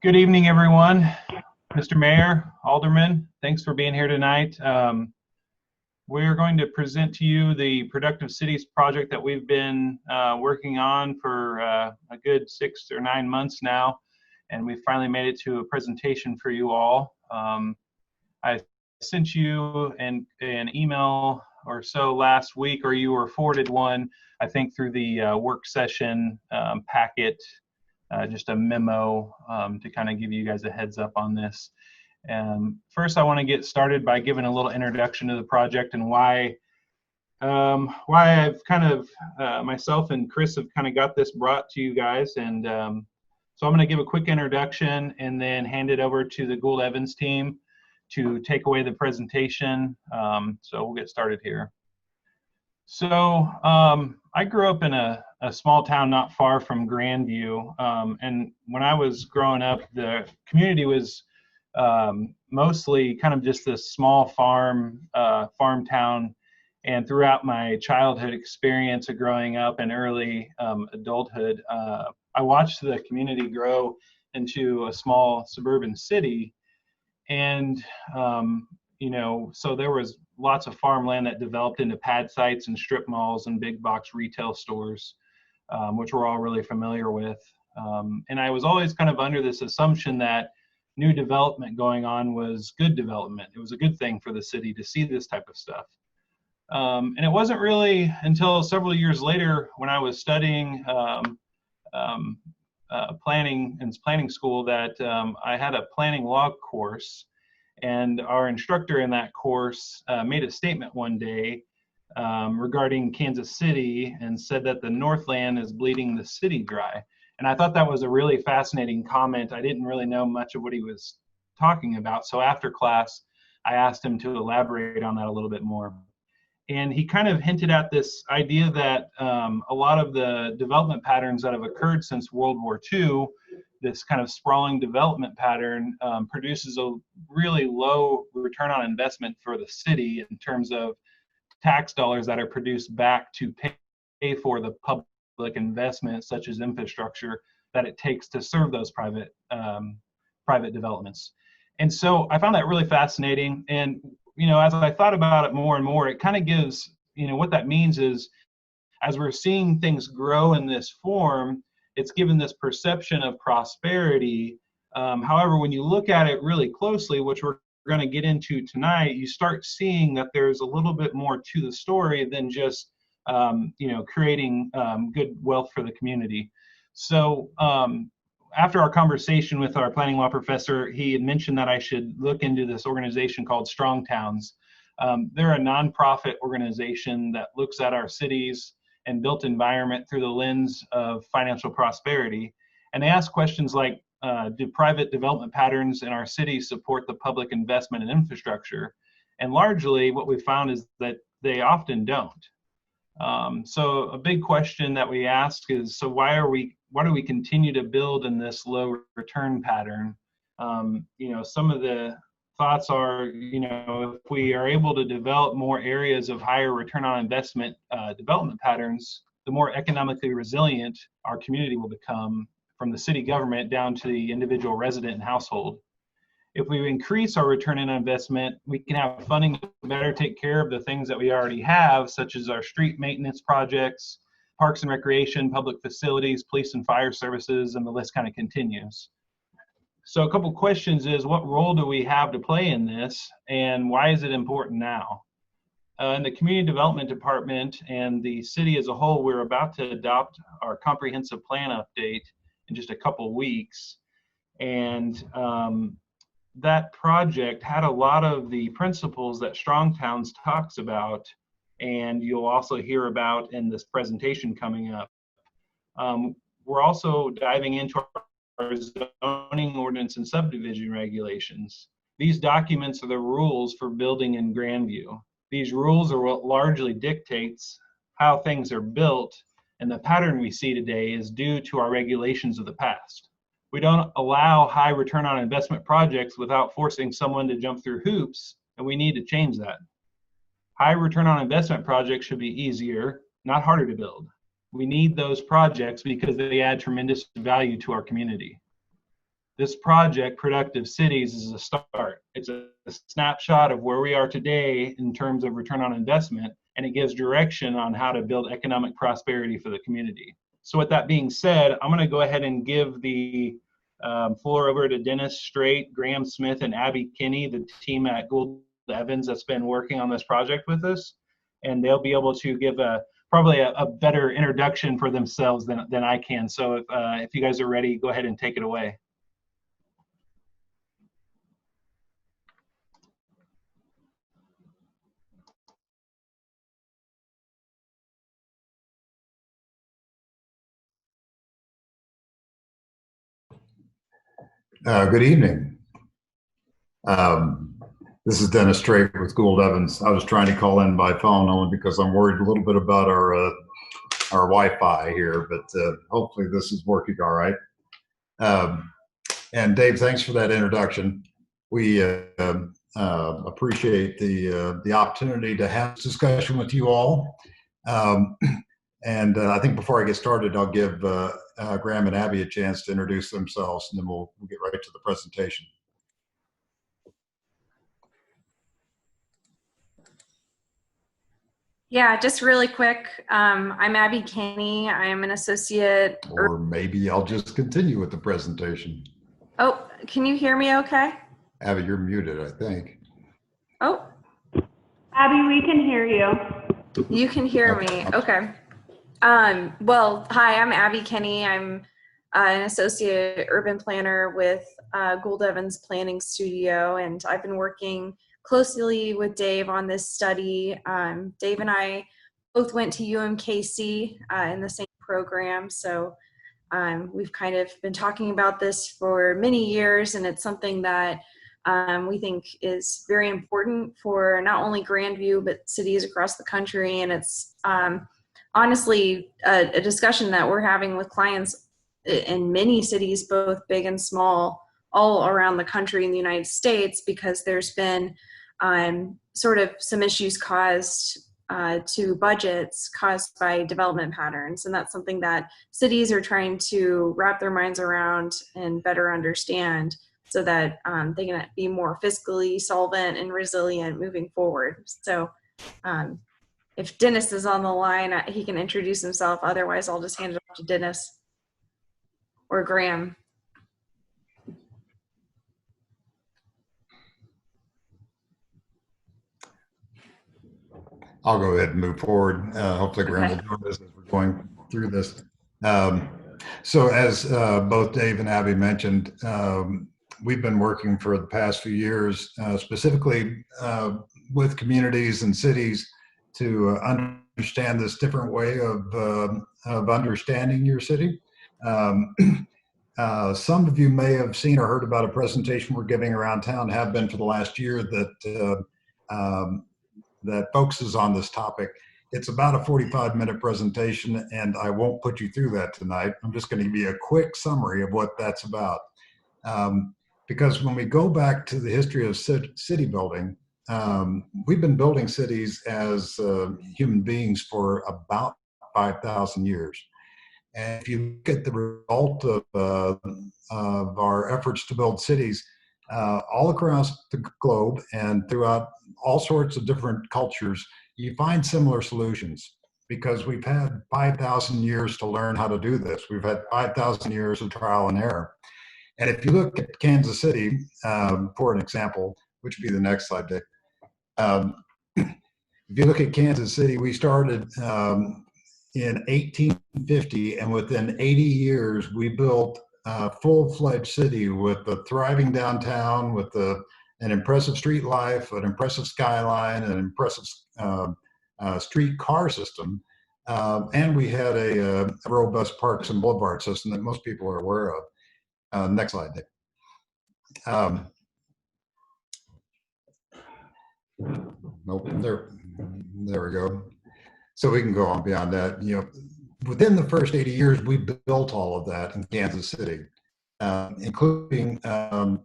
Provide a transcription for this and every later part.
Good evening, everyone. Mr. Mayor, Alderman, thanks for being here tonight. We're going to present to you the Productive Cities project that we've been working on for a good 6 or 9 months now, and we finally made it to a presentation for you all. I sent you an email or so last week, or you were forwarded one, I think, through the work session packet. Just a memo to kind of give you guys a heads up on this. First, I want to get started by giving a little introduction to the project and why I've kind of, myself and Chris have kind of got this brought to you guys. And so I'm going to give a quick introduction and then hand it over to the Gould Evans team to take away the presentation. So we'll get started here. So I grew up in a small town not far from Grandview, and when I was growing up, the community was mostly kind of just this small farm town. And throughout my childhood experience of growing up and early adulthood, I watched the community grow into a small suburban city. And so there was lots of farmland that developed into pad sites and strip malls and big box retail stores, which we're all really familiar with. And I was always kind of under this assumption that new development going on was good development. It was a good thing for the city to see this type of stuff. And it wasn't really until several years later when I was studying planning school that I had a planning law course. And our instructor in that course made a statement one day regarding Kansas City and said that the Northland is bleeding the city dry. And I thought that was a really fascinating comment. I didn't really know much of what he was talking about. So after class, I asked him to elaborate on that a little bit more. And he kind of hinted at this idea that a lot of the development patterns that have occurred since World War II, this kind of sprawling development pattern produces a really low return on investment for the city in terms of tax dollars that are produced back to pay for the public investment, such as infrastructure, that it takes to serve those private developments. And so I found that really fascinating. And as I thought about it more and more, it kind of gives, what that means is, as we're seeing things grow in this form, it's given this perception of prosperity. However, when you look at it really closely, which we're going to get into tonight, you start seeing that there's a little bit more to the story than just, creating good wealth for the community. So after our conversation with our planning law professor, he had mentioned that I should look into this organization called Strong Towns. They're a nonprofit organization that looks at our cities and built environment through the lens of financial prosperity. And they ask questions like, do private development patterns in our cities support the public investment in infrastructure? And largely what we found is that they often don't. So a big question that we ask is, so why do we continue to build in this low return pattern? Some of the thoughts are, if we are able to develop more areas of higher return on investment development patterns, the more economically resilient our community will become, from the city government down to the individual resident and household. If we increase our return on investment, we can have funding to better take care of the things that we already have, such as our street maintenance projects, parks and recreation, public facilities, police and fire services, and the list kind of continues. So a couple questions is, what role do we have to play in this, and why is it important now? In the Community Development Department and the city as a whole, we're about to adopt our comprehensive plan update in just a couple weeks. And that project had a lot of the principles that Strong Towns talks about, and you'll also hear about in this presentation coming up. We're also diving into our zoning ordinance and subdivision regulations. These documents are the rules for building in Grandview. These rules are what largely dictates how things are built, and the pattern we see today is due to our regulations of the past. We don't allow high return on investment projects without forcing someone to jump through hoops, and we need to change that. High return on investment projects should be easier, not harder to build. We need those projects because they add tremendous value to our community. this project, Productive Cities, is a start. It's a snapshot of where we are today in terms of return on investment, and it gives direction on how to build economic prosperity for the community. So with that being said, I'm going to go ahead and give the floor over to Dennis Strait, Graham Smith, and Abby Kinney, the team at Gould Evans that's been working on this project with us. And they'll be able to give probably a better introduction for themselves than I can. So if you guys are ready, go ahead and take it away. Good evening. This is Dennis Strait with Gould Evans. I was trying to call in by phone only because I'm worried a little bit about our Wi-Fi here, but hopefully this is working all right. And Dave, thanks for that introduction. We appreciate the opportunity to have this discussion with you all. And I think before I get started, I'll give Graham and Abby a chance to introduce themselves, and then we'll get right to the presentation. Yeah, just really quick. I'm Abby Kinney. I'm an associate. Or maybe I'll just continue with the presentation. Oh, can you hear me okay? Abby, you're muted, I think. Oh. Abby, we can hear you. You can hear me. Okay. Well, hi, I'm Abby Kinney. I'm an associate urban planner with Gould Evans Planning Studio, and I've been working closely with Dave on this study. Dave and I both went to UMKC in the same program, so we've kind of been talking about this for many years, and it's something that we think is very important for not only Grandview, but cities across the country. And it's honestly a discussion that we're having with clients in many cities, both big and small, all around the country in the United States, because there's been sort of some issues caused to budgets caused by development patterns. And that's something that cities are trying to wrap their minds around and better understand, so that they can be more fiscally solvent and resilient moving forward. So if Dennis is on the line, he can introduce himself. Otherwise, I'll just hand it off to Dennis or Graham. I'll go ahead and move forward. Hopefully Graham will join us as we're going through this. So as both Dave and Abby mentioned, we've been working for the past few years, specifically with communities and cities to understand this different way of understanding your city. Some of you may have seen or heard about a presentation we're giving around town, have been for the last year, that focuses on this topic. It's about a 45-minute presentation, and I won't put you through that tonight. I'm just going to give you a quick summary of what that's about. Because when we go back to the history of city building, we've been building cities as human beings for about 5,000 years. And if you look at the result of our efforts to build cities all across the globe and throughout all sorts of different cultures, you find similar solutions, because we've had 5,000 years to learn how to do this. We've had 5,000 years of trial and error. And if you look at Kansas City, for an example, which would be the next slide, Dick. If you look at Kansas City, we started in 1850, and within 80 years, we built a full-fledged city with a thriving downtown, with an impressive street life, an impressive skyline, an impressive street car system, and we had a robust parks and boulevard system that most people are aware of. Next slide, Dick. Nope, there we go. So we can go on beyond that. You know, within the first 80 years, we built all of that in Kansas City, including the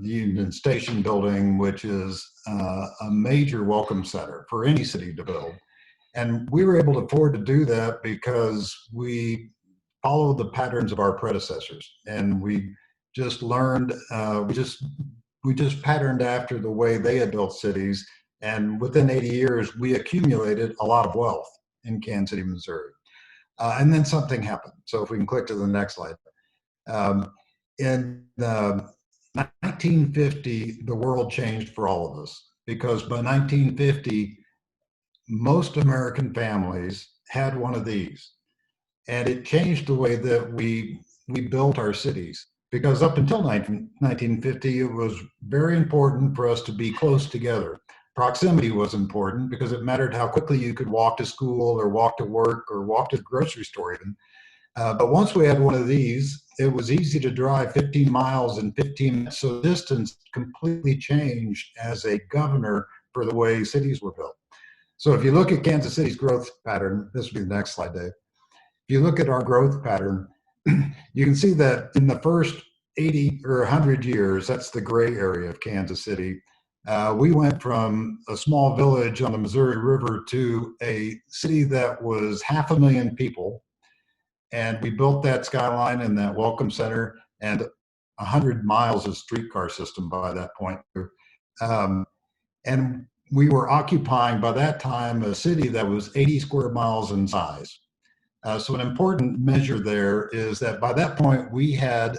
Union Station building, which is a major welcome center for any city to build. And we were able to afford to do that because we followed the patterns of our predecessors, and we just learned, we just patterned after the way they had built cities. And within 80 years, we accumulated a lot of wealth in Kansas City, Missouri. And then something happened. So if we can click to the next slide. In 1950, the world changed for all of us, because by 1950, most American families had one of these. And it changed the way that we built our cities. Because up until 1950, it was very important for us to be close together. Proximity was important because it mattered how quickly you could walk to school or walk to work or walk to the grocery store even. But once we had one of these, it was easy to drive 15 miles in 15 minutes. So distance completely changed as a governor for the way cities were built. So if you look at Kansas City's growth pattern, this will be the next slide, Dave. If you look at our growth pattern, you can see that in the first 80 or 100 years, that's the gray area of Kansas City, we went from a small village on the Missouri River to a city that was 500,000 people. And we built that skyline and that welcome center and 100 miles of streetcar system by that point. And we were occupying by that time a city that was 80 square miles in size. So an important measure there is that by that point, we had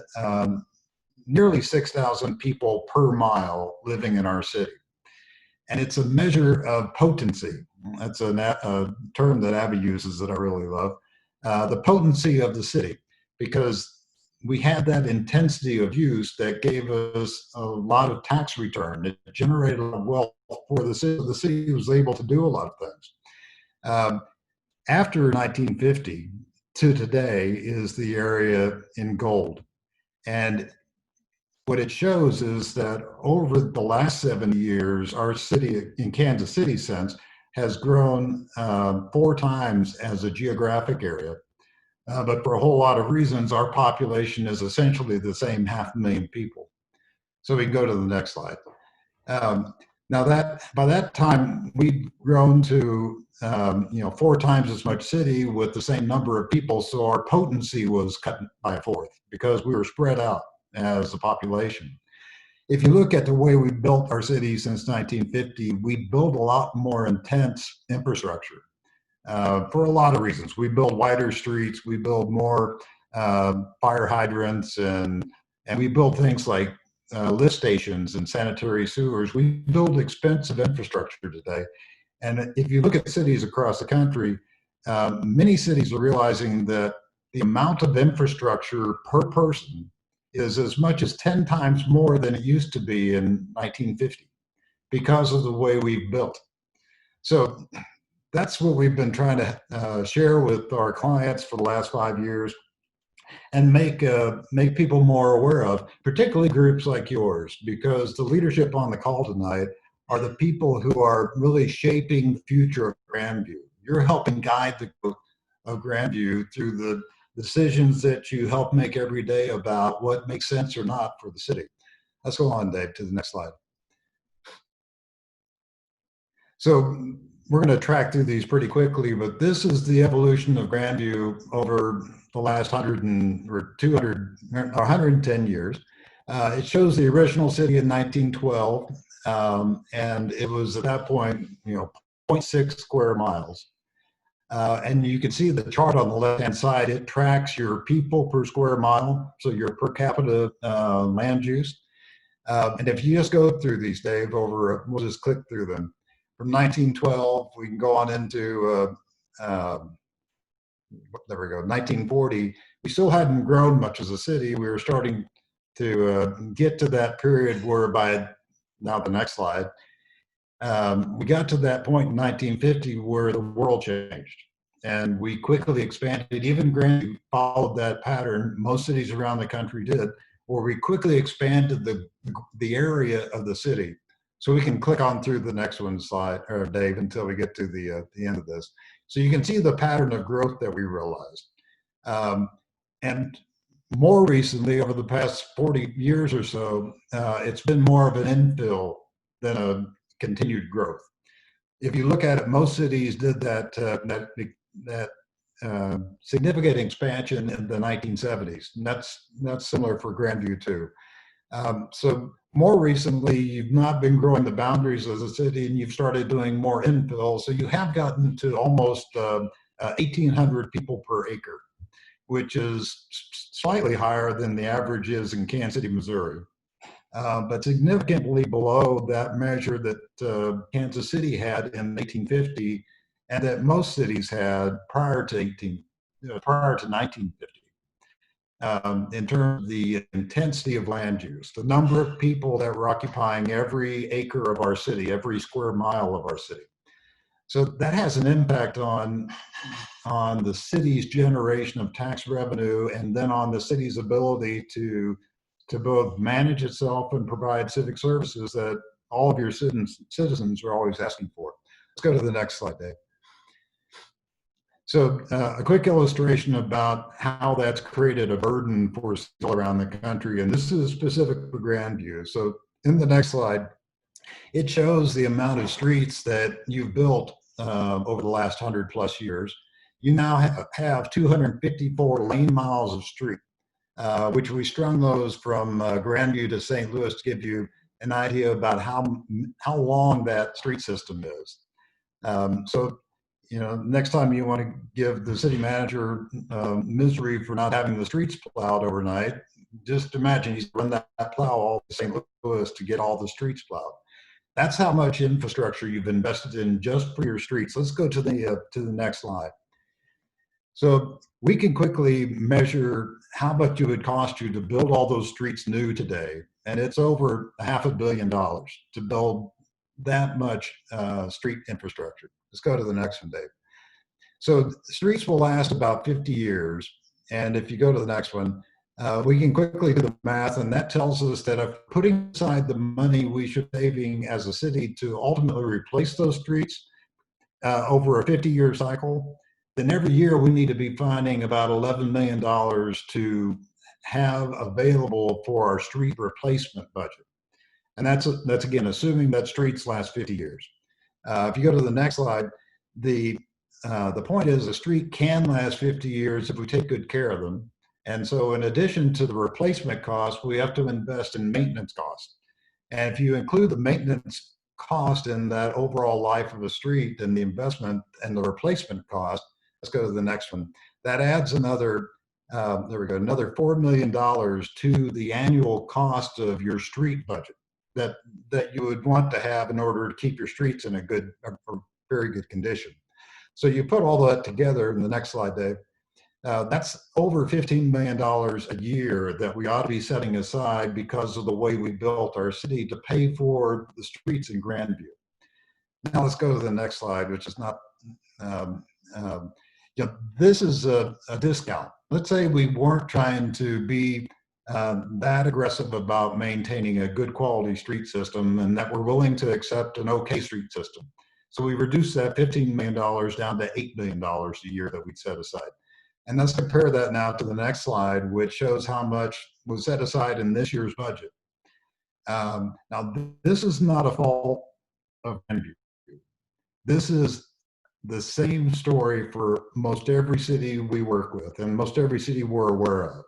nearly 6,000 people per mile living in our city. And it's a measure of potency. That's a term that Abby uses that I really love. The potency of the city, because we had that intensity of use that gave us a lot of tax return. It generated a lot of wealth for the city. The city was able to do a lot of things. After 1950 to today is the area in gold. And what it shows is that over the last 70 years, our city, in Kansas City sense, has grown 4 times as a geographic area. But for a whole lot of reasons, our population is essentially the same 500,000 people. So we can go to the next slide. Now that by that time, we'd grown to 4 times as much city with the same number of people. So our potency was cut by a fourth because we were spread out as a population. If you look at the way we built our city since 1950, we built a lot more intense infrastructure for a lot of reasons. We build wider streets, we build more fire hydrants, and we build things like lift stations and sanitary sewers. We build expensive infrastructure today. And if you look at cities across the country, many cities are realizing that the amount of infrastructure per person is as much as 10 times more than it used to be in 1950 because of the way we've built. So that's what we've been trying to share with our clients for the last 5 years and make people more aware of, particularly groups like yours, because the leadership on the call tonight are the people who are really shaping the future of Grandview. You're helping guide the growth of Grandview through the decisions that you help make every day about what makes sense or not for the city. Let's go on, Dave, to the next slide. So we're going to track through these pretty quickly, but this is the evolution of Grandview over the last 110 years. It shows the original city in 1912, and it was at that point, 0.6 square miles. And you can see the chart on the left-hand side. It tracks your people per square mile, so your per capita land use. And if you just go through these, Dave, we'll just click through them. From 1912, we can go on into, there we go, 1940. We still hadn't grown much as a city. We were starting to get to that period where now the next slide, we got to that point in 1950 where the world changed. And we quickly expanded. Even Grandview followed that pattern. Most cities around the country did, where we quickly expanded the area of the city. So we can click on through the next one slide, or Dave, until we get to the end of this. So you can see the pattern of growth that we realized. And more recently, over the past 40 years or so, it's been more of an infill than a continued growth. If you look at it, most cities did that significant expansion in the 1970s. And that's similar for Grandview too. So more recently, you've not been growing the boundaries of the city, and you've started doing more infill. So you have gotten to almost 1,800 people per acre, which is slightly higher than the average is in Kansas City, Missouri, but significantly below that measure that Kansas City had in 1850, and that most cities had prior to 1950. In terms of the intensity of land use, the number of people that were occupying every acre of our city, every square mile of our city. So that has an impact on the city's generation of tax revenue, and then on the city's ability to both manage itself and provide civic services that all of your citizens are always asking for. Let's go to the next slide, Dave. So a quick illustration about how that's created a burden for cities all around the country, and this is specific for Grandview. So in the next slide, it shows the amount of streets that you've built over the last 100+ years. You now have 254 lane miles of street, which we strung those from Grandview to St. Louis to give you an idea about how long that street system is. So, you know, next time you want to give the city manager misery for not having the streets plowed overnight, just imagine he's run that plow all to St. Louis to get all the streets plowed. That's how much infrastructure you've invested in just for your streets. Let's go to the next slide. So we can quickly measure how much it would cost you to build all those streets new today, and it's over $500 million to build that much street infrastructure. Let's go to the next one, Dave. So streets will last about 50 years, and if you go to the next one, we can quickly do the math, and that tells us that if putting aside the money we should be saving as a city to ultimately replace those streets over a 50-year cycle, then every year we need to be finding about $11 million to have available for our street replacement budget. And that's again, assuming that streets last 50 years. If you go to the next slide, the point is a street can last 50 years if we take good care of them. And so in addition to the replacement cost, we have to invest in maintenance costs. And if you include the maintenance cost in that overall life of a street and the investment and the replacement cost, let's go to the next one. That adds another, there we go, another $4 million to the annual cost of your street budget that you would want to have in order to keep your streets in a very good condition. So you put all that together in the next slide, Dave. That's over $15 million a year that we ought to be setting aside because of the way we built our city to pay for the streets in Grandview. Now let's go to the next slide, which is not, this is a discount. Let's say we weren't trying to be that aggressive about maintaining a good quality street system, and that we're willing to accept an okay street system. So we reduced that $15 million down to $8 million a year that we'd set aside. And let's compare that now to the next slide, which shows how much was set aside in this year's budget. Now, this is not a fault of Grandview. This is the same story for most every city we work with and most every city we're aware of.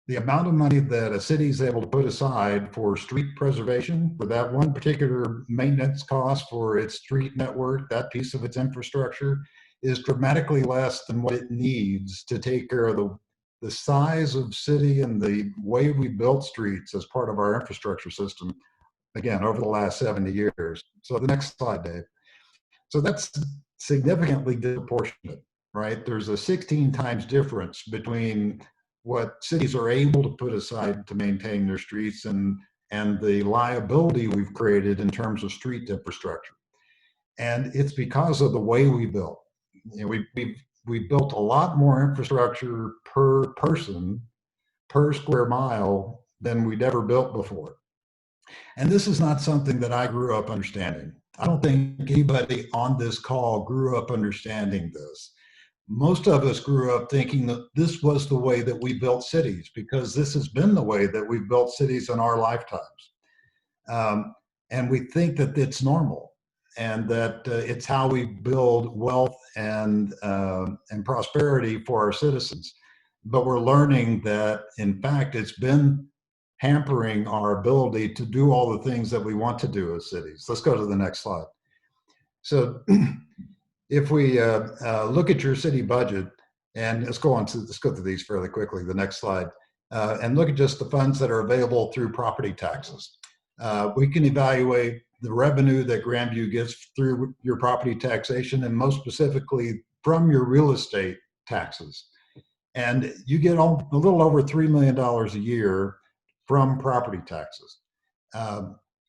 The amount of money that a city is able to put aside for street preservation, for that one particular maintenance cost for its street network, that piece of its infrastructure, is dramatically less than what it needs to take care of the size of city and the way we built streets as part of our infrastructure system, again, over the last 70 years. So the next slide, Dave. So that's significantly disproportionate, right? There's a 16 times difference between what cities are able to put aside to maintain their streets and the liability we've created in terms of street infrastructure. And it's because of the way we built. You know, we built a lot more infrastructure per person, per square mile than we'd ever built before. And this is not something that I grew up understanding. I don't think anybody on this call grew up understanding this. Most of us grew up thinking that this was the way that we built cities, because this has been the way that we've built cities in our lifetimes. And we think that it's normal. and that it's how we build wealth and prosperity for our citizens. But we're learning that, in fact, it's been hampering our ability to do all the things that we want to do as cities. Let's go to the next slide. So if we look at your city budget, and let's go through these fairly quickly, the next slide, and look at just the funds that are available through property taxes. We can evaluate the revenue that Grandview gets through your property taxation, and most specifically from your real estate taxes. And you get a little over $3 million a year from property taxes.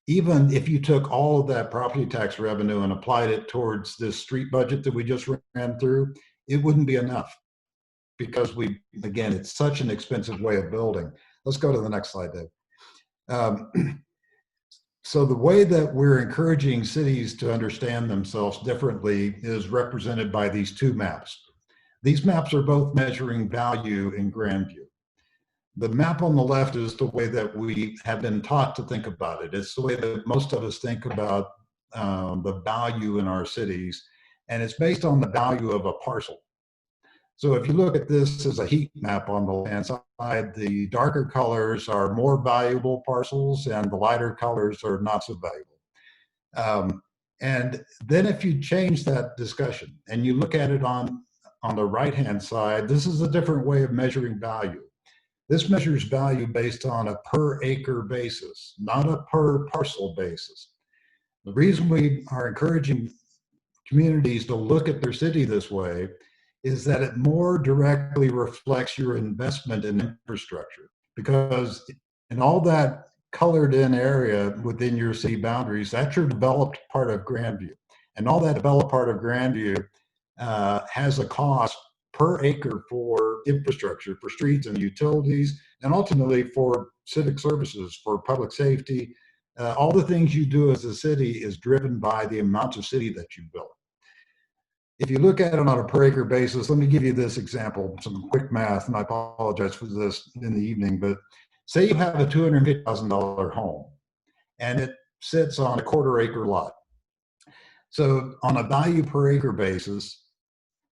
Even if you took all of that property tax revenue and applied it towards this street budget that we just ran through, it wouldn't be enough, because again, it's such an expensive way of building. Let's go to the next slide, Dave. So the way that we're encouraging cities to understand themselves differently is represented by these two maps. These maps are both measuring value in Grandview. The map on the left is the way that we have been taught to think about it. It's the way that most of us think about the value in our cities, and it's based on the value of a parcel. So if you look at this as a heat map on the left-hand side, the darker colors are more valuable parcels and the lighter colors are not so valuable. And then if you change that discussion and you look at it on the right-hand side, this is a different way of measuring value. This measures value based on a per acre basis, not a per parcel basis. The reason we are encouraging communities to look at their city this way is that it more directly reflects your investment in infrastructure, because in all that colored in area within your city boundaries, that's your developed part of Grandview. And all that developed part of Grandview has a cost per acre for infrastructure, for streets and utilities, and ultimately for civic services, for public safety. All the things you do as a city is driven by the amount of city that you build. If you look at it on a per acre basis, let me give you this example, some quick math, and I apologize for this in the evening, but say you have a $250,000 home and it sits on a quarter acre lot. So on a value per acre basis,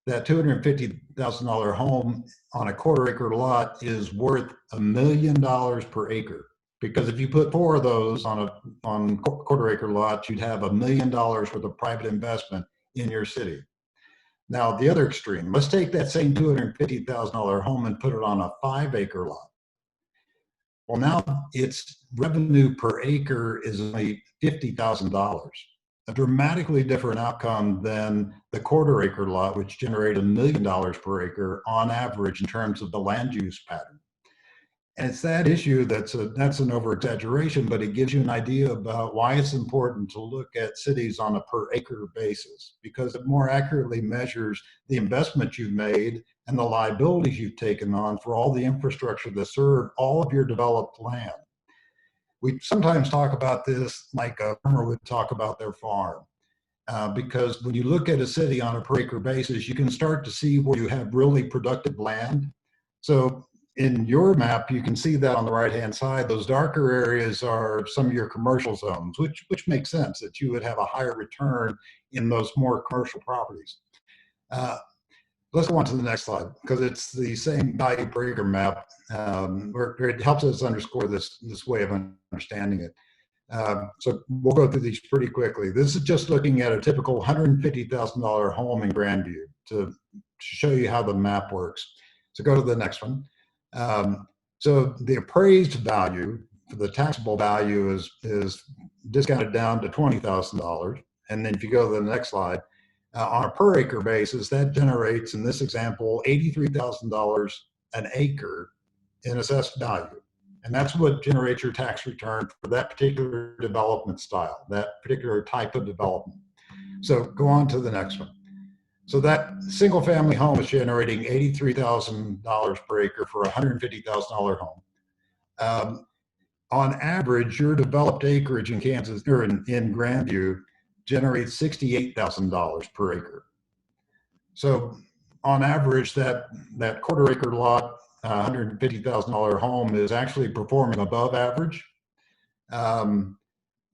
that $250,000 home on a quarter acre lot is worth $1 million per acre. Because if you put 4 of those on quarter acre lots, you'd have $1 million worth of private investment in your city. Now, the other extreme, let's take that same $250,000 home and put it on a 5 acre lot. Well, now its revenue per acre is only $50,000, a dramatically different outcome than the quarter acre lot, which generated $1 million per acre on average in terms of the land use pattern. And it's that issue that's an over exaggeration, but it gives you an idea about why it's important to look at cities on a per acre basis, because it more accurately measures the investment you've made and the liabilities you've taken on for all the infrastructure that serve all of your developed land. We sometimes talk about this like a farmer would talk about their farm, because when you look at a city on a per acre basis, you can start to see where you have really productive land. So in your map, you can see that on the right-hand side, those darker areas are some of your commercial zones, which makes sense that you would have a higher return in those more commercial properties. Let's go on to the next slide, because it's the same value per acre map, where it helps us underscore this way of understanding it. So we'll go through these pretty quickly. This is just looking at a typical $150,000 home in Grandview to show you how the map works. So go to the next one. So the appraised value, the taxable value is discounted down to $20,000. And then if you go to the next slide, on a per acre basis, that generates, in this example, $83,000 an acre in assessed value. And that's what generates your tax return for that particular development style, that particular type of development. So go on to the next one. So that single family home is generating $83,000 per acre for a $150,000 home. On average, your developed acreage in Kansas, or in Grandview, generates $68,000 per acre. So on average, that quarter acre lot, $150,000 home is actually performing above average.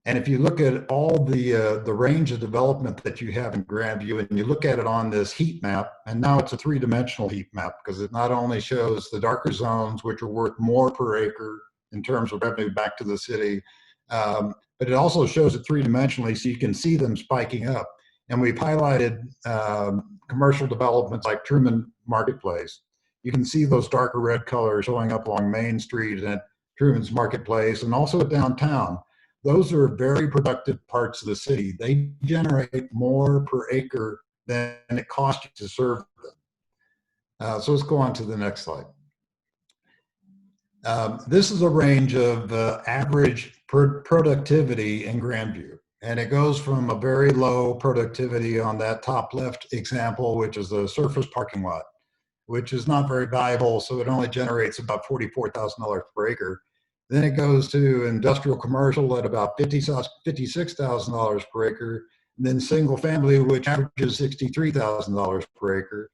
And if you look at all the range of development that you have in Grandview, and you look at it on this heat map, and now it's a three-dimensional heat map because it not only shows the darker zones, which are worth more per acre in terms of revenue back to the city, but it also shows it three-dimensionally so you can see them spiking up. And we've highlighted commercial developments like Truman Marketplace. You can see those darker red colors showing up along Main Street and at Truman's Marketplace and also downtown. Those are very productive parts of the city. They generate more per acre than it costs you to serve them. So let's go on to the next slide. This is a range of average productivity in Grandview. And it goes from a very low productivity on that top left example, which is a surface parking lot, which is not very valuable. So it only generates about $44,000 per acre. Then it goes to industrial commercial at about $56,000 per acre. And then single family, which averages $63,000 per acre,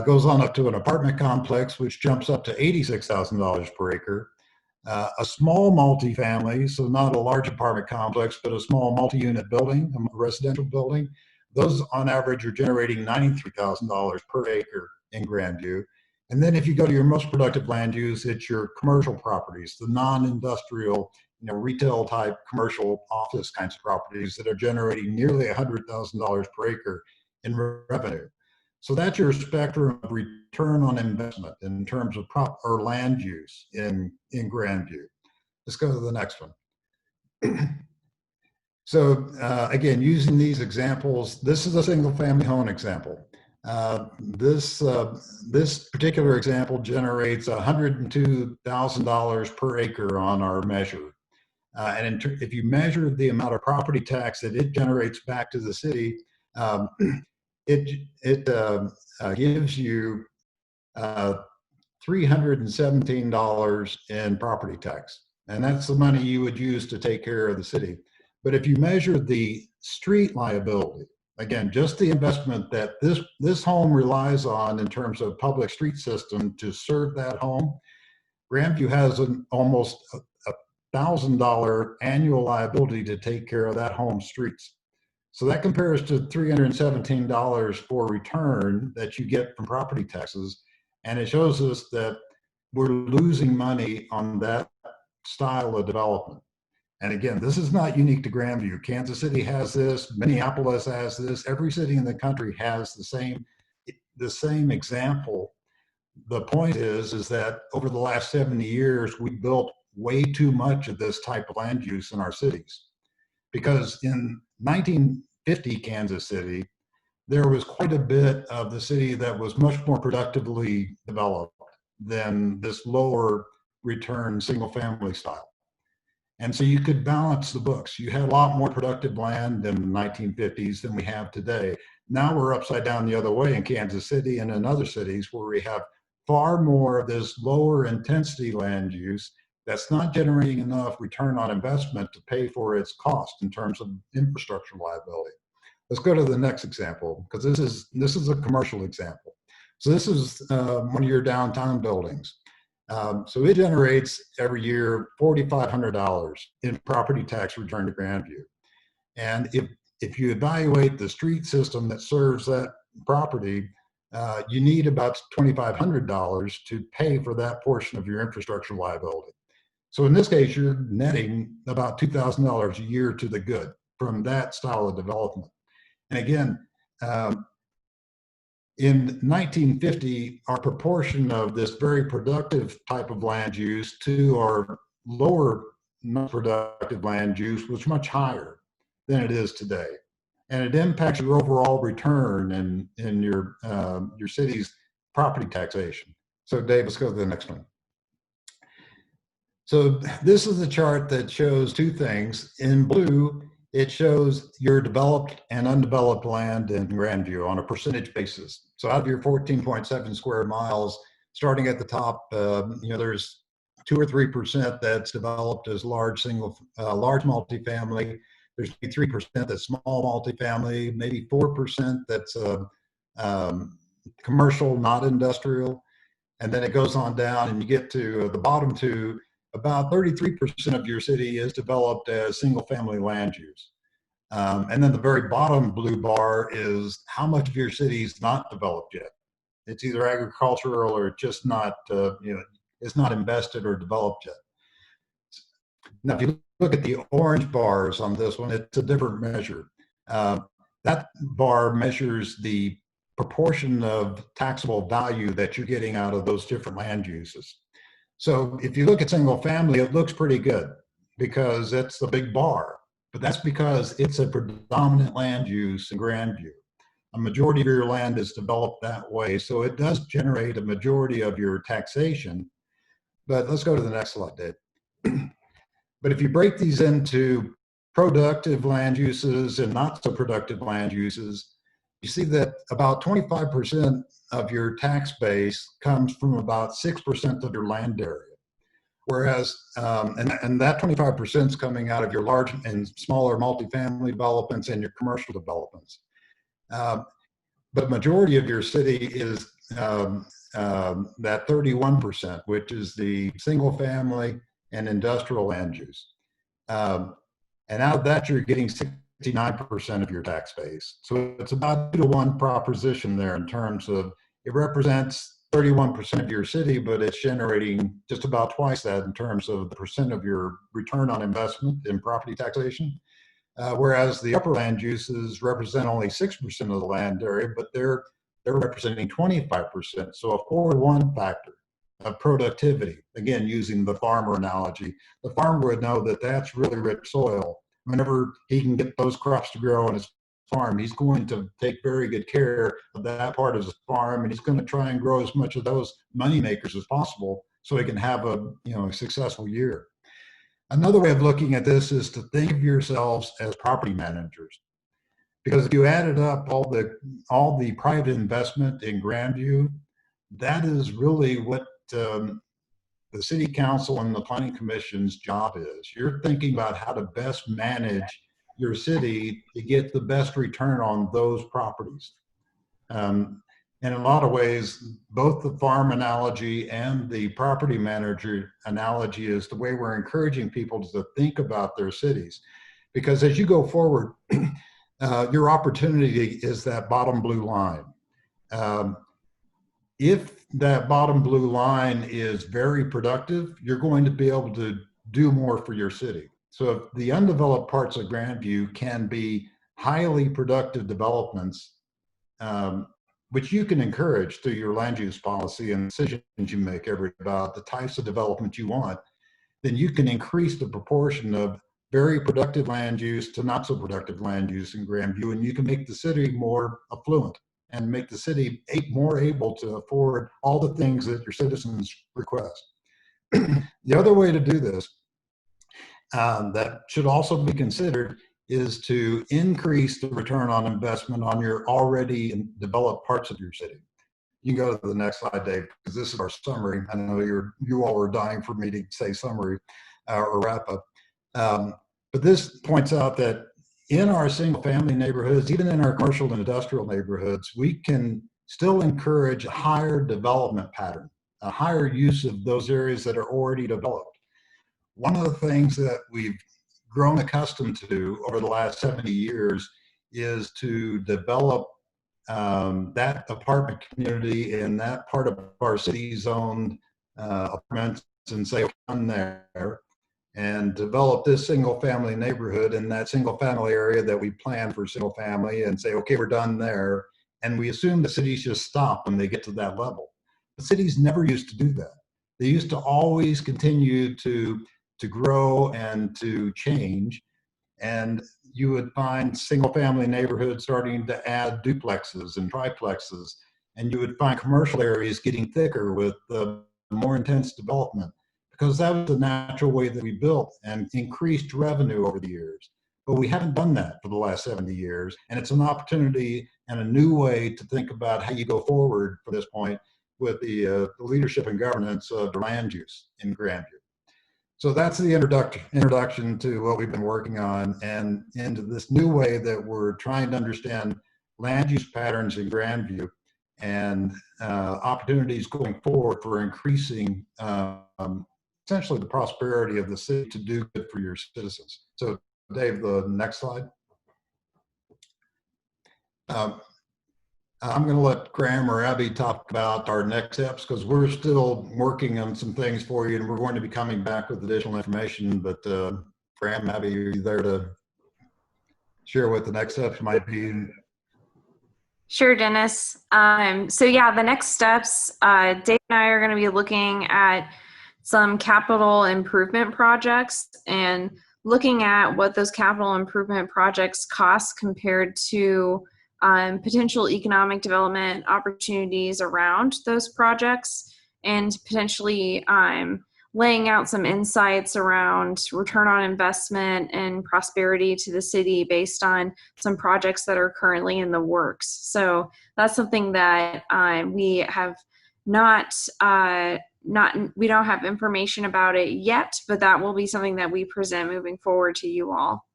goes on up to an apartment complex, which jumps up to $86,000 per acre. A small multifamily, so not a large apartment complex, but a small multi-unit building, a residential building, those on average are generating $93,000 per acre in Grandview. And then if you go to your most productive land use, it's your commercial properties, the non-industrial, retail type commercial office kinds of properties that are generating nearly $100,000 per acre in revenue. So that's your spectrum of return on investment in terms of land use in Grandview. Let's go to the next one. So again, using these examples, this is a single family home example. This particular example generates $102,000 per acre on our measure. And if you measure the amount of property tax that it generates back to the city, it gives you $317 in property tax. And that's the money you would use to take care of the city. But if you measure the street liability, again, just the investment that this home relies on in terms of public street system to serve that home, Grandview has almost $1,000 annual liability to take care of that home's streets. So that compares to $317 for return that you get from property taxes. And it shows us that we're losing money on that style of development. And again, this is not unique to Grandview. Kansas City has this, Minneapolis has this, every city in the country has the same example. The point is that over the last 70 years, we built way too much of this type of land use in our cities. Because in 1950 Kansas City, there was quite a bit of the city that was much more productively developed than this lower return single family style. And so you could balance the books. You had a lot more productive land in the 1950s than we have today. Now we're upside down the other way in Kansas City and in other cities where we have far more of this lower intensity land use that's not generating enough return on investment to pay for its cost in terms of infrastructure liability. Let's go to the next example, because this is a commercial example. So this is one of your downtown buildings. So it generates every year $4,500 in property tax return to Grandview. And if you evaluate the street system that serves that property, you need about $2,500 to pay for that portion of your infrastructure liability. So in this case, you're netting about $2,000 a year to the good from that style of development. And again, in 1950, our proportion of this very productive type of land use to our lower non-productive land use was much higher than it is today. And it impacts your overall return in your city's property taxation. So Dave, let's go to the next one. So this is a chart that shows two things. In blue, it shows your developed and undeveloped land in Grandview on a percentage basis. So out of your 14.7 square miles, starting at the top, there's 2 or 3% that's developed as large multifamily. There's 3% that's small multifamily, maybe 4% that's commercial, not industrial. And then it goes on down and you get to the bottom two, about 33% of your city is developed as single-family land use. And then the very bottom blue bar is how much of your city is not developed yet. It's either agricultural or just not, it's not invested or developed yet. Now, if you look at the orange bars on this one, it's a different measure. That bar measures the proportion of taxable value that you're getting out of those different land uses. So if you look at single family, it looks pretty good because it's the big bar, but that's because it's a predominant land use in Grandview. A majority of your land is developed that way, so it does generate a majority of your taxation. But let's go to the next slide, Dave. But if you break these into productive land uses and not so productive land uses, you see that about 25% of your tax base comes from about 6% of your land area. Whereas, and that 25% is coming out of your large and smaller multifamily developments and your commercial developments. But majority of your city is that 31%, which is the single family and industrial land use. And out of that, you're getting 69% of your tax base. So it's about 2-to-1 proposition there in terms of it represents 31% of your city, but it's generating just about twice that in terms of the percent of your return on investment in property taxation. Whereas the upper land uses represent only 6% of the land area, but they're representing 25%. So a 4-to-1 factor of productivity. Again, using the farmer analogy, the farmer would know that that's really rich soil. Whenever he can get those crops to grow on his farm, he's going to take very good care of that part of his farm, and he's going to try and grow as much of those money makers as possible so he can have a successful year. Another way of looking at this is to think of yourselves as property managers, because if you added up all the private investment in Grandview, that is really what the city council and the planning commission's job is. You're thinking about how to best manage your city to get the best return on those properties. And in a lot of ways, both the farm analogy and the property manager analogy is the way we're encouraging people to think about their cities. Because as you go forward, your opportunity is that bottom blue line. If that bottom blue line is very productive, you're going to be able to do more for your city. So if the undeveloped parts of Grandview can be highly productive developments, which you can encourage through your land use policy and decisions you make about the types of development you want, then you can increase the proportion of very productive land use to not so productive land use in Grandview, and you can make the city more affluent and make the city more able to afford all the things that your citizens request. The other way to do this that should also be considered is to increase the return on investment on your already developed parts of your city. You can go to the next slide, Dave, because this is our summary. I know you all are dying for me to say summary or wrap up. But this points out that in our single family neighborhoods, even in our commercial and industrial neighborhoods, we can still encourage a higher development pattern, a higher use of those areas that are already developed. One of the things that we've grown accustomed to over the last 70 years is to develop that apartment community in that part of our city-zoned apartments and say, we're done there, and develop this single family neighborhood in that single family area that we plan for single family and say, okay, we're done there. And we assume the cities just stop when they get to that level. The cities never used to do that. They used to always continue to grow and to change. And you would find single family neighborhoods starting to add duplexes and triplexes. And you would find commercial areas getting thicker with more intense development, because that was the natural way that we built and increased revenue over the years. But we haven't done that for the last 70 years. And it's an opportunity and a new way to think about how you go forward from this point with the leadership and governance of the land use in Grandview. So that's the introduction to what we've been working on and into this new way that we're trying to understand land use patterns in Grandview and opportunities going forward for increasing essentially the prosperity of the city to do good for your citizens. So Dave, the next slide. I'm going to let Graham or Abby talk about our next steps because we're still working on some things for you, and we're going to be coming back with additional information. But Graham, Abby, are you there to share what the next steps might be? Sure, Dennis. So yeah, the next steps, Dave and I are going to be looking at some capital improvement projects and looking at what those capital improvement projects cost compared to potential economic development opportunities around those projects, and potentially laying out some insights around return on investment and prosperity to the city based on some projects that are currently in the works. So that's something that we have we don't have information about it yet, but that will be something that we present moving forward to you all.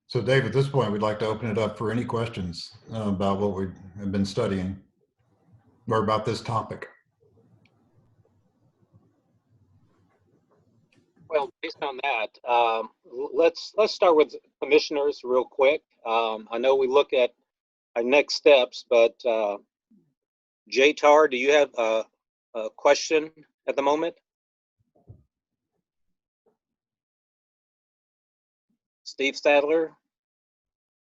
So Dave, at this point, we'd like to open it up for any questions about what we have been studying or about this topic. Well, based on that, let's start with commissioners real quick. I know we look at our next steps, but J-Tar, do you have a question at the moment? Steve Stadler?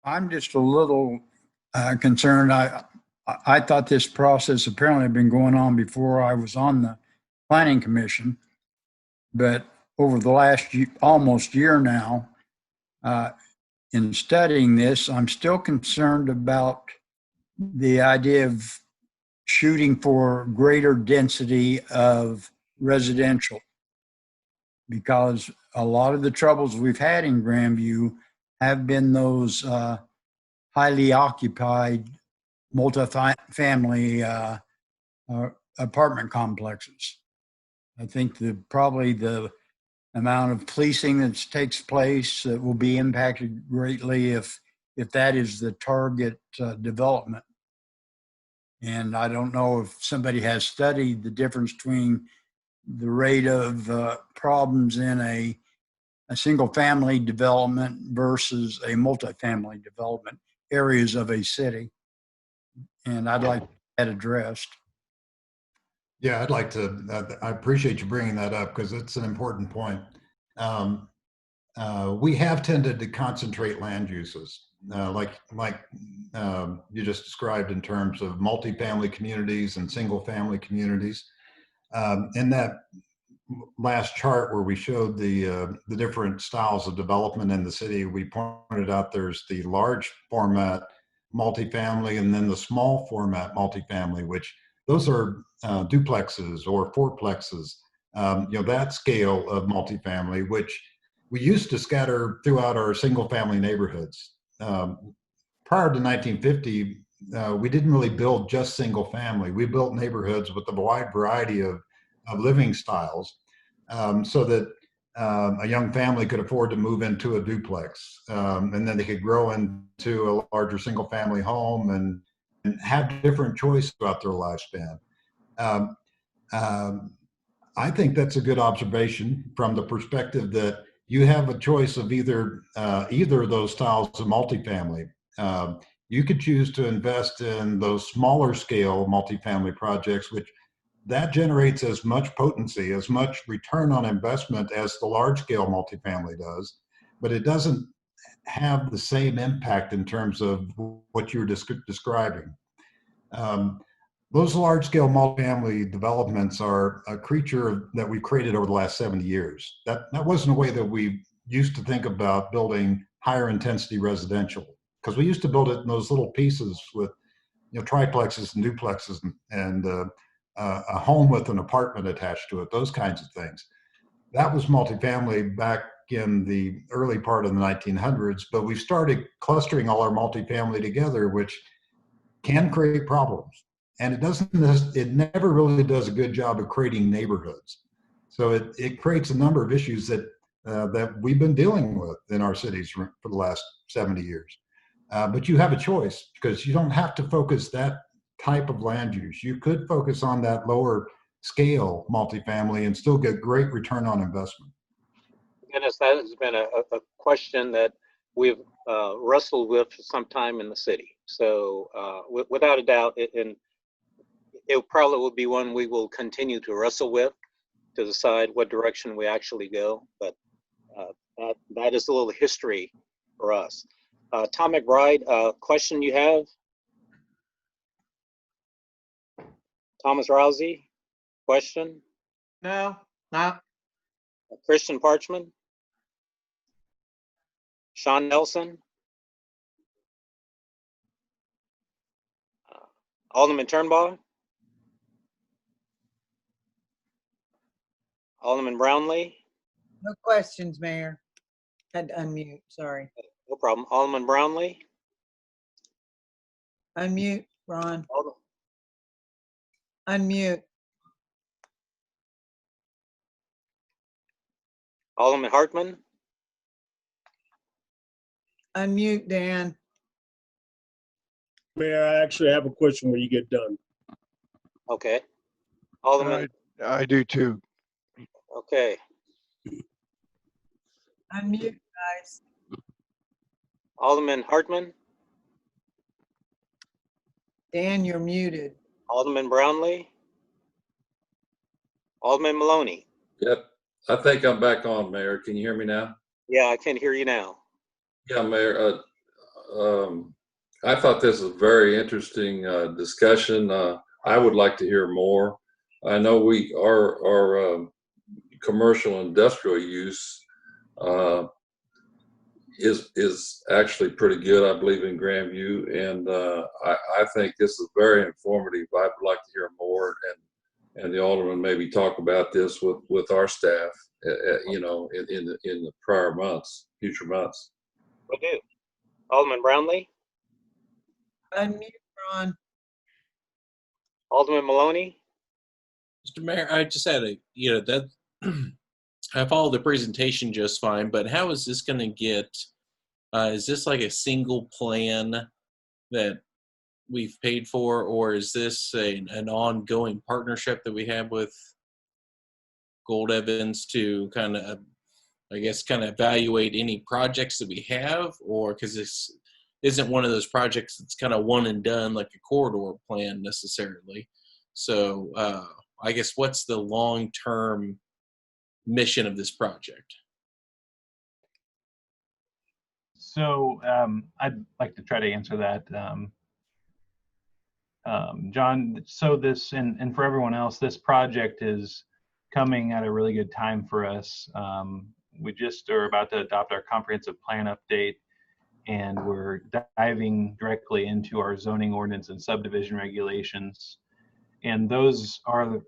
I'm just a little concerned. I thought this process apparently had been going on before I was on the planning commission, but over the last almost year now, in studying this, I'm still concerned about the idea of shooting for greater density of residential, because a lot of the troubles we've had in Grandview have been those highly occupied multifamily apartment complexes. I think probably the amount of policing that takes place will be impacted greatly if that is the target development. And I don't know if somebody has studied the difference between the rate of problems in a single family development versus a multifamily development areas of a city. And I'd like that addressed. Yeah, I'd like to, I appreciate you bringing that up because it's an important point. We have tended to concentrate land uses, like you just described in terms of multifamily communities and single family communities. In that last chart where we showed the different styles of development in the city, we pointed out there's the large format multifamily and then the small format multifamily, which those are duplexes or fourplexes, that scale of multifamily, which we used to scatter throughout our single family neighborhoods. Prior to 1950, we didn't really build just single family. We built neighborhoods with a wide variety of living styles, so that a young family could afford to move into a duplex, and then they could grow into a larger single family home and have different choices throughout their lifespan. I think that's a good observation from the perspective that you have a choice of either of those styles of multifamily. You could choose to invest in those smaller scale multifamily projects, which that generates as much potency, as much return on investment as the large scale multifamily does, but it doesn't have the same impact in terms of what you're describing. Those large scale multifamily developments are a creature that we've created over the last 70 years. That wasn't a way that we used to think about building higher intensity residential, because we used to build it in those little pieces with triplexes and duplexes and a home with an apartment attached to it, those kinds of things. That was multifamily back in the early part of the 1900s, but we started clustering all our multifamily together, which can create problems. And it never really does a good job of creating neighborhoods. So it creates a number of issues that we've been dealing with in our cities for the last 70 years. But you have a choice, because you don't have to focus that type of land use. You could focus on that lower scale multifamily and still get great return on investment? Dennis, that has been a question that we've wrestled with for some time in the city. So without a doubt, it probably will be one we will continue to wrestle with to decide what direction we actually go. But that is a little history for us. Tom McBride, question you have? Thomas Rousey, question? No, not. Christian Parchman? Sean Nelson? Alderman Turnbaugh? Alderman Brownlee? No questions, Mayor. Had to unmute, sorry. No problem. Alderman Brownlee? Unmute, Ron. Alder- Unmute. Alderman Hartman? Unmute, Dan. Mayor, I actually have a question when you get done. Okay. Alderman, I do too. okay. Unmute, guys. Alderman Hartman? Dan, you're muted. Alderman Brownlee? Alderman Maloney? Yep, I think I'm back on, Mayor. Can you hear me now? Yeah, I can hear you now. Yeah, Mayor. I thought this was a very interesting discussion. I would like to hear more. I know our commercial industrial use is actually pretty good, I believe, in Grandview, and I think this is very informative. I'd like to hear more, and the alderman maybe talk about this with our staff, you know, in the prior months, future months. Will do. Alderman Brownlee? Unmute, Ron. Alderman Maloney? Mr. Mayor, I just had that I followed the presentation just fine, but how is this going to get, is this like a single plan that we've paid for, or is this an ongoing partnership that we have with Gould Evans to kind of, I guess, kind of evaluate any projects that we have, or because this isn't one of those projects that's kind of one and done like a corridor plan necessarily. So I guess what's the long-term mission of this project? So I'd like to try to answer that, John. So this, and for everyone else, this project is coming at a really good time for us. We just are about to adopt our comprehensive plan update, and we're diving directly into our zoning ordinance and subdivision regulations. And those are,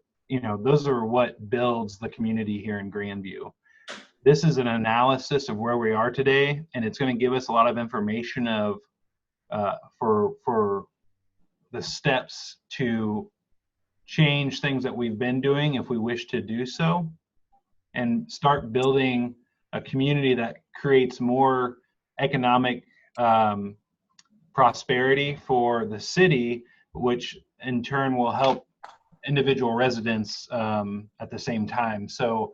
those are what builds the community here in Grandview. This is an analysis of where we are today, and it's going to give us a lot of information of for the steps to change things that we've been doing if we wish to do so, and start building a community that creates more economic prosperity for the city, which in turn will help individual residents at the same time. So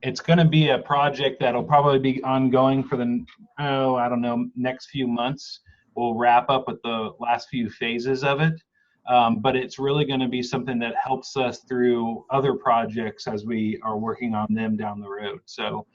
it's going to be a project that'll probably be ongoing for the, next few months. We'll wrap up with the last few phases of it. But it's really going to be something that helps us through other projects as we are working on them down the road. So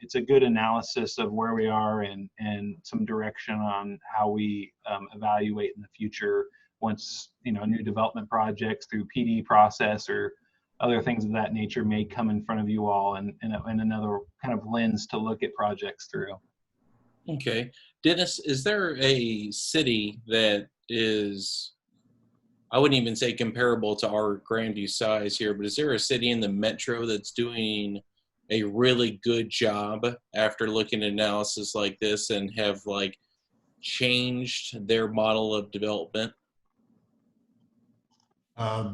it's a good analysis of where we are and some direction on how we evaluate in the future once, new development projects through PD process or other things of that nature may come in front of you all, and another kind of lens to look at projects through. Okay. Dennis, is there a city that is, I wouldn't even say comparable to our Grandview size here, but is there a city in the metro that's doing a really good job after looking at analysis like this and have like changed their model of development?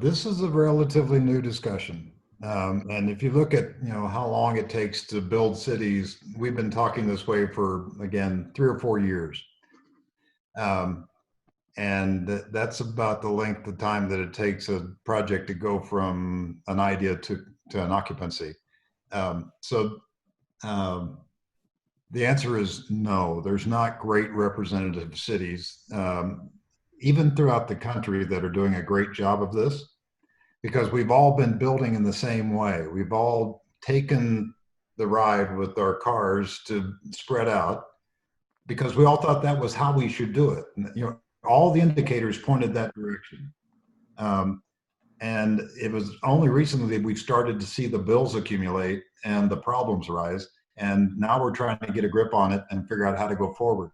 This is a relatively new discussion. And if you look at, how long it takes to build cities, we've been talking this way for, again, 3 or 4 years. And And that's about the length of time that it takes a project to go from an idea to an occupancy. So the answer is no. There's not great representative cities, even throughout the country, that are doing a great job of this, because we've all been building in the same way. We've all taken the ride with our cars to spread out because we all thought that was how we should do it. You know, all the indicators pointed that direction. And it was only recently that we've started to see the bills accumulate and the problems rise. And now we're trying to get a grip on it and figure out how to go forward.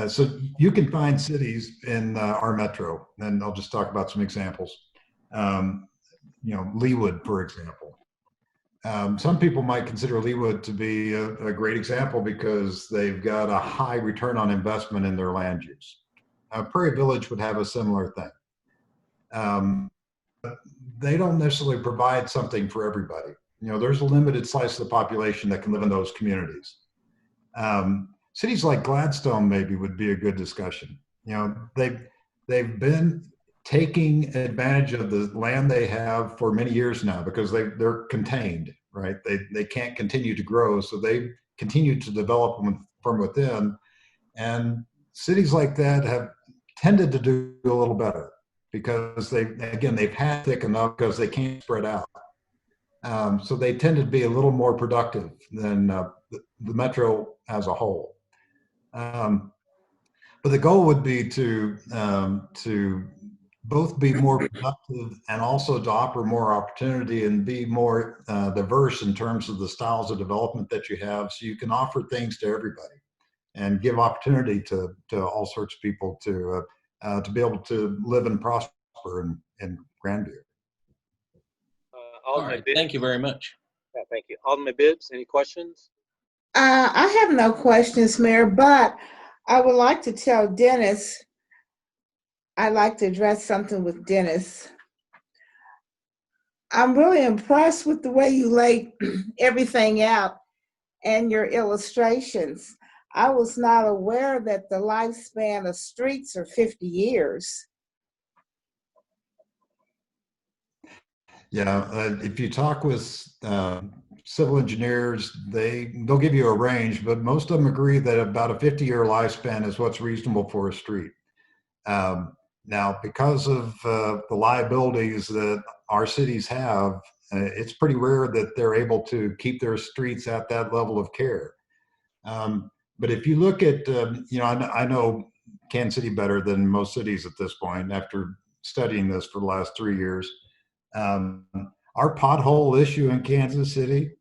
So you can find cities in our metro, and I'll just talk about some examples. You know, Leawood, for example. Some people might consider Leawood to be a great example because they've got a high return on investment in their land use. Prairie Village would have a similar thing. They don't necessarily provide something for everybody. You know, there's a limited slice of the population that can live in those communities. Cities like Gladstone maybe would be a good discussion. You know, they've been taking advantage of the land they have for many years now because they're contained, right? They can't continue to grow, so they continue to develop them from within. And cities like that have tended to do a little better because they've had thick enough because they can't spread out. So they tend to be a little more productive than the metro as a whole. But the goal would be to both be more productive and also to offer more opportunity and be more diverse in terms of the styles of development that you have, so you can offer things to everybody and give opportunity to all sorts of people to be able to live and prosper in Grandview. All right, thank you very much. Yeah, thank you. Alderman Bibbs, any questions? I have no questions, Mayor, but I would like to tell Dennis, I'd like to address something with Dennis. I'm really impressed with the way you laid everything out and your illustrations. I was not aware that the lifespan of streets are 50 years. Yeah, if you talk with civil engineers, they'll give you a range, but most of them agree that about a 50-year lifespan is what's reasonable for a street. Now, because of the liabilities that our cities have, it's pretty rare that they're able to keep their streets at that level of care. But if you look at, you know, I know Kansas City better than most cities at this point after studying this for the last 3 years. Our pothole issue in Kansas City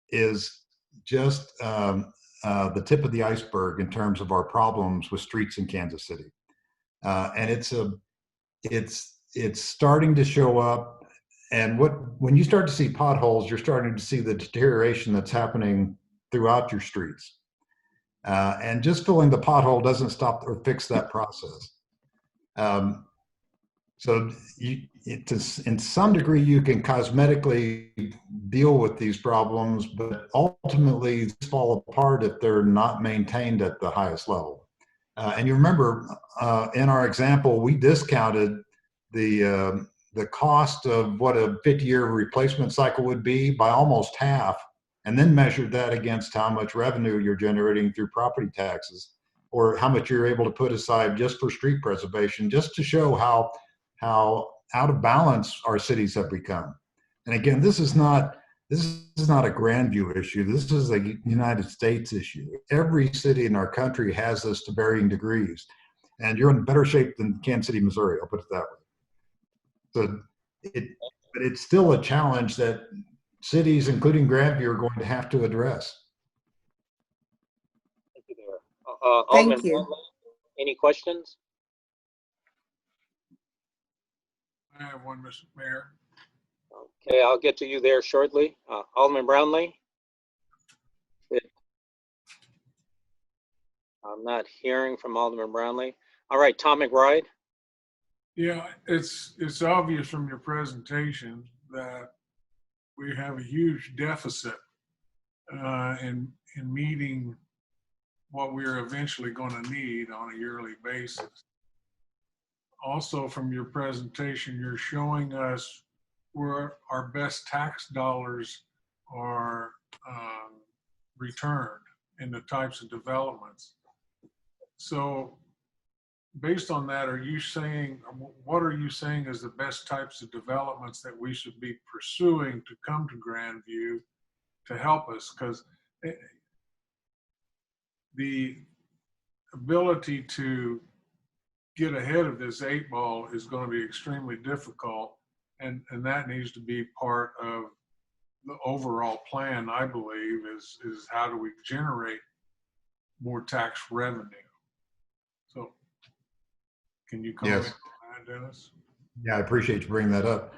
is just the tip of the iceberg in terms of our problems with streets in Kansas City. And it's starting to show up. And when you start to see potholes, you're starting to see the deterioration that's happening throughout your streets. And just filling the pothole doesn't stop or fix that process. So in some degree, you can cosmetically deal with these problems, but ultimately these fall apart if they're not maintained at the highest level. And you remember in our example, we discounted the cost of what a 50-year replacement cycle would be by almost half, and then measured that against how much revenue you're generating through property taxes, or how much you're able to put aside just for street preservation, just to show how out of balance our cities have become. And again, this is not a Grandview issue. This is a United States issue. Every city in our country has this to varying degrees, and you're in better shape than Kansas City, Missouri. I'll put it that way. So but it's still a challenge that cities, including Grandview, are going to have to address. Thank you, there. Thank you. Alderman, any questions? I have one, Mr. Mayor. Okay, I'll get to you there shortly. Alderman Brownlee? I'm not hearing from Alderman Brownlee. All right, Tom McBride? Yeah, it's obvious from your presentation that we have a huge deficit in meeting what we're eventually going to need on a yearly basis. Also, from your presentation, you're showing us where our best tax dollars are returned in the types of developments. So based on that, are you saying, what are you saying is the best types of developments that we should be pursuing to come to Grandview to help us? Because the ability to get ahead of this 8 ball is going to be extremely difficult, and that needs to be part of the overall plan, I believe, is how do we generate more tax revenue. So can you comment Yes. on that, Dennis? Yeah, I appreciate you bringing that up.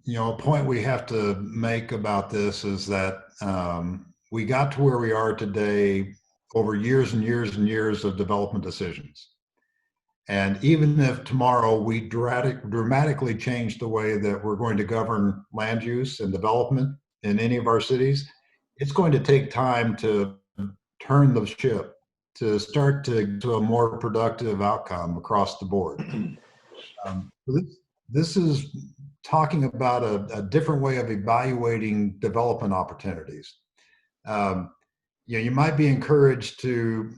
You know, a point we have to make about this is that we got to where we are today over years and years and years of development decisions. And even if tomorrow we dramatically change the way that we're going to govern land use and development in any of our cities, it's going to take time to turn the ship, to start to a more productive outcome across the board. This is talking about a different way of evaluating development opportunities. You know, you might be encouraged to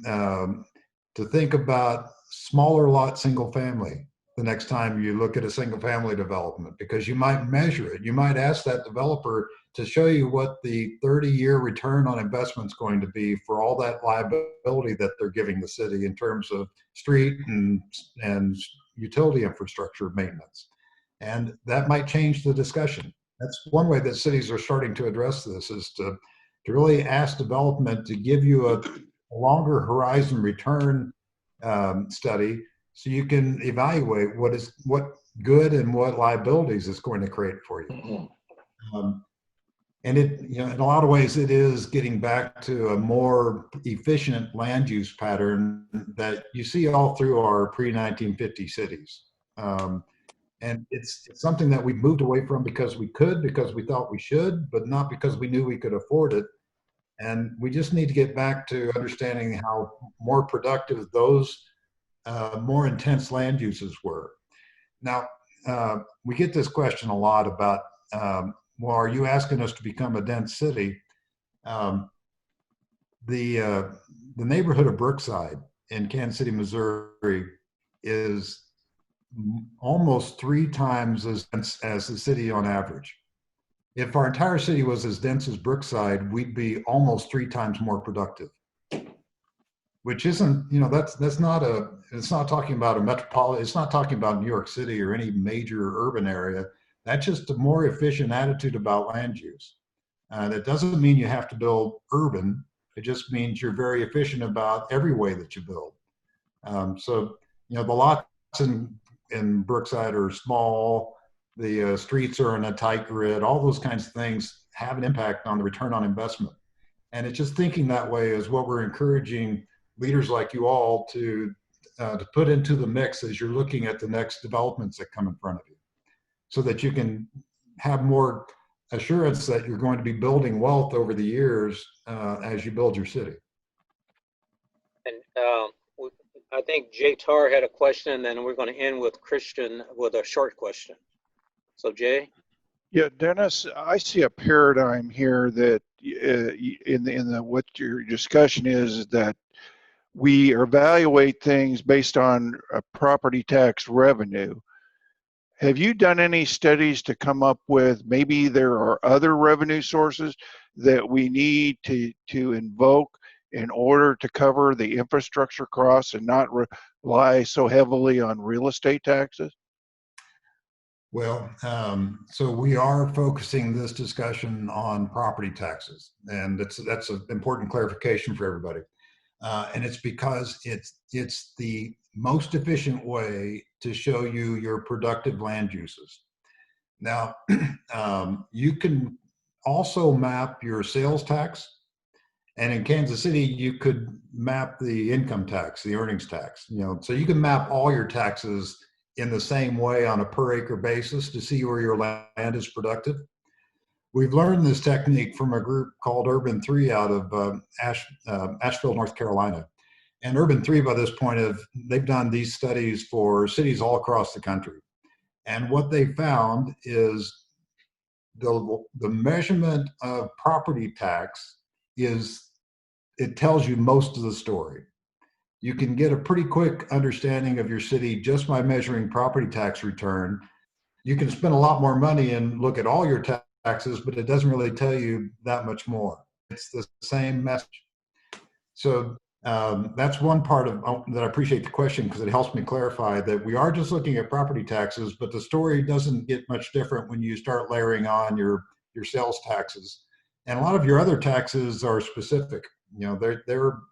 think about smaller lot single family the next time you look at a single family development, because you might measure it. You might ask that developer to show you what the 30-year return on investment is going to be for all that liability that they're giving the city in terms of street and utility infrastructure maintenance. And that might change the discussion. That's one way that cities are starting to address this, is to really ask development to give you a longer horizon return study, so you can evaluate what good and what liabilities it's going to create for you. And it, you know, in a lot of ways, it is getting back to a more efficient land use pattern that you see all through our pre-1950 cities. And it's something that we moved away from because we thought we should, but not because we knew we could afford it. And we just need to get back to understanding how more productive those more intense land uses were. Now, we get this question a lot about, well, are you asking us to become a dense city? The neighborhood of Brookside in Kansas City, Missouri is almost 3 times as dense as the city on average. If our entire city was as dense as Brookside, we'd be almost 3 times more productive. Which isn't, you know, it's not talking about a metropolitan, it's not talking about New York City or any major urban area. That's just a more efficient attitude about land use. That doesn't mean you have to build urban. It just means you're very efficient about every way that you build. So, you know, the lots in Brookside are small, the streets are in a tight grid, all those kinds of things have an impact on the return on investment. And it's just thinking that way is what we're encouraging leaders like you all to put into the mix as you're looking at the next developments that come in front of you, so that you can have more assurance that you're going to be building wealth over the years as you build your city. And I think Jay Tar had a question, and then we're going to end with Christian with a short question. So Jay? Yeah, Dennis, I see a paradigm here that what your discussion is that we evaluate things based on property tax revenue. Have you done any studies to come up with maybe there are other revenue sources that we need to invoke in order to cover the infrastructure costs and not rely so heavily on real estate taxes? Well, so we are focusing this discussion on property taxes, and that's an important clarification for everybody. And it's because it's the most efficient way to show you your productive land uses. Now, you can also map your sales tax, and in Kansas City, you could map the income tax, the earnings tax. You know, so you can map all your taxes in the same way on a per acre basis to see where your land is productive. we've learned this technique from a group called Urban 3 out of Asheville, North Carolina. And Urban 3, by this point, they've done these studies for cities all across the country. And what they found is the measurement of property tax it tells you most of the story. You can get a pretty quick understanding of your city just by measuring property tax return. You can spend a lot more money and look at all your taxes, but it doesn't really tell you that much more. It's the same message. So that's one part of that I appreciate the question, because it helps me clarify that we are just looking at property taxes, but the story doesn't get much different when you start layering on your sales taxes. And a lot of your other taxes are specific. You know,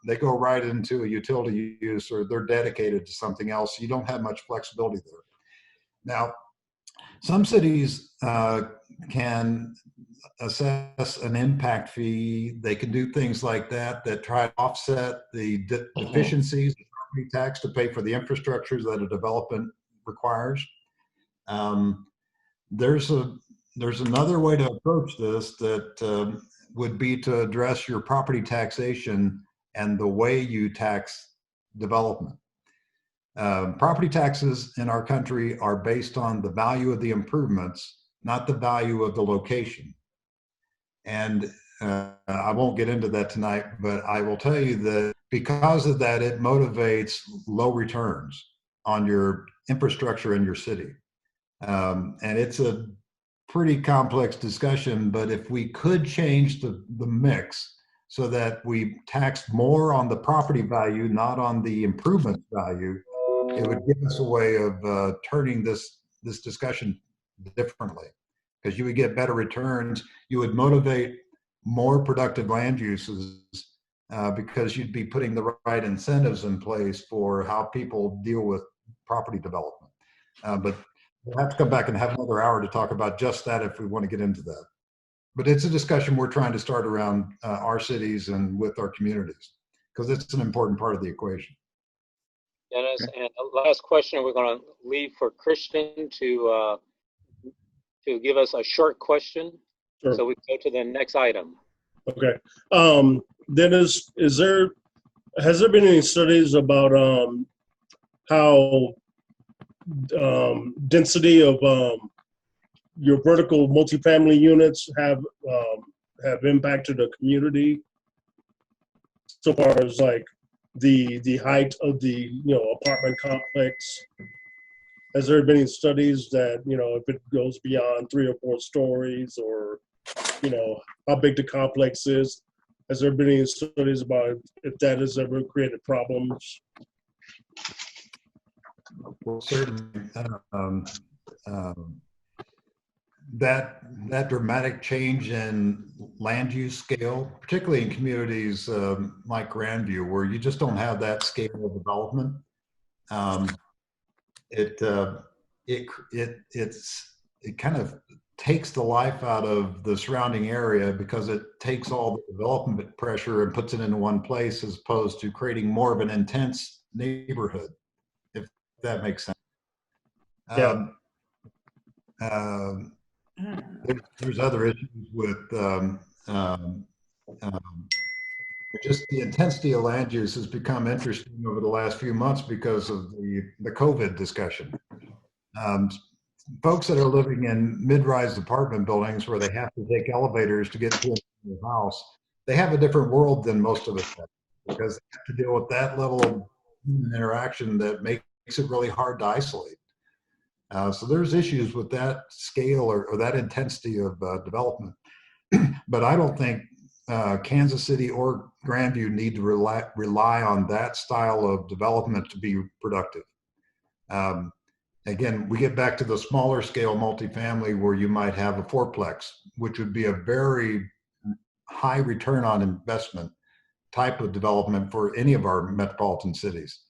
they go right into a utility use, or they're dedicated to something else. You don't have much flexibility there. Now, some cities can assess an impact fee. They can do things like that try to offset the deficiencies of property tax to pay for the infrastructure that a development requires. There's another way to approach this that would be to address your property taxation and the way you tax development. Property taxes in our country are based on the value of the improvements, not the value of the location. And I won't get into that tonight, but I will tell you that because of that, it motivates low returns on your infrastructure in your city. And it's a pretty complex discussion, but if we could change the mix so that we taxed more on the property value, not on the improvement value, it would give us a way of turning this discussion differently, because you would get better returns. You would motivate more productive land uses because you'd be putting the right incentives in place for how people deal with property development. But we'll have to come back and have another hour to talk about just that if we want to get into that. But it's a discussion we're trying to start around our cities and with our communities, because it's an important part of the equation. Dennis, and the last question we're going to leave for Christian to give us a short question. Sure. So we go to the next item. Okay. Dennis, has there been any studies about how density of your vertical multifamily units have impacted the community, so far as like the height of the apartment complex? Has there been any studies that if it goes beyond 3 or 4 stories, or how big the complex is? Has there been any studies about if that has ever created problems? Well, certainly, that dramatic change in land use scale, particularly in communities like Grandview, where you just don't have that scale of development, it kind of takes the life out of the surrounding area, because it takes all the development pressure and puts it into one place, as opposed to creating more of an intense neighborhood, if that makes sense. Yeah. There's other issues with just the intensity of land use has become interesting over the last few months because of the COVID discussion. Folks that are living in mid-rise apartment buildings where they have to take elevators to get to their house, they have a different world than most of us have, because they have to deal with that level of human interaction that makes it really hard to isolate. So there's issues with that scale or that intensity of development. But I don't think Kansas City or Grandview need to rely on that style of development to be productive. Again, we get back to the smaller scale multifamily where you might have a fourplex, which would be a very high return on investment type of development for any of our metropolitan cities.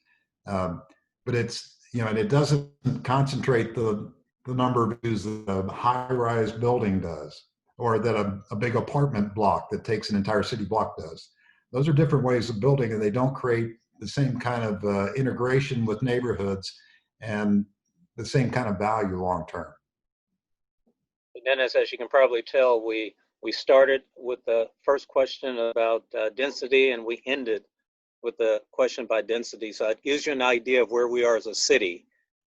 But it's, and it doesn't concentrate the number of views that a high-rise building does, or that a big apartment block that takes an entire city block does. Those are different ways of building, and they don't create the same kind of integration with neighborhoods and the same kind of value long term. Dennis, as you can probably tell, we started with the first question about density, and we ended with the question by density. So it gives you an idea of where we are as a city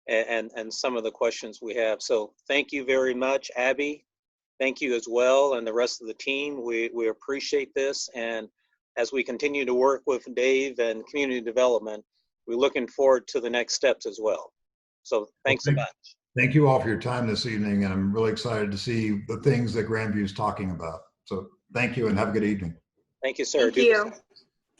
and some of the questions we have. So thank you very much, Abby. Thank you as well, and the rest of the team. We appreciate this. And as we continue to work with Dave and community development, we're looking forward to the next steps as well. So thanks so much. Thank you all for your time this evening, and I'm really excited to see the things that Grandview is talking about. So thank you and have a good evening. Thank you, sir. Thank you.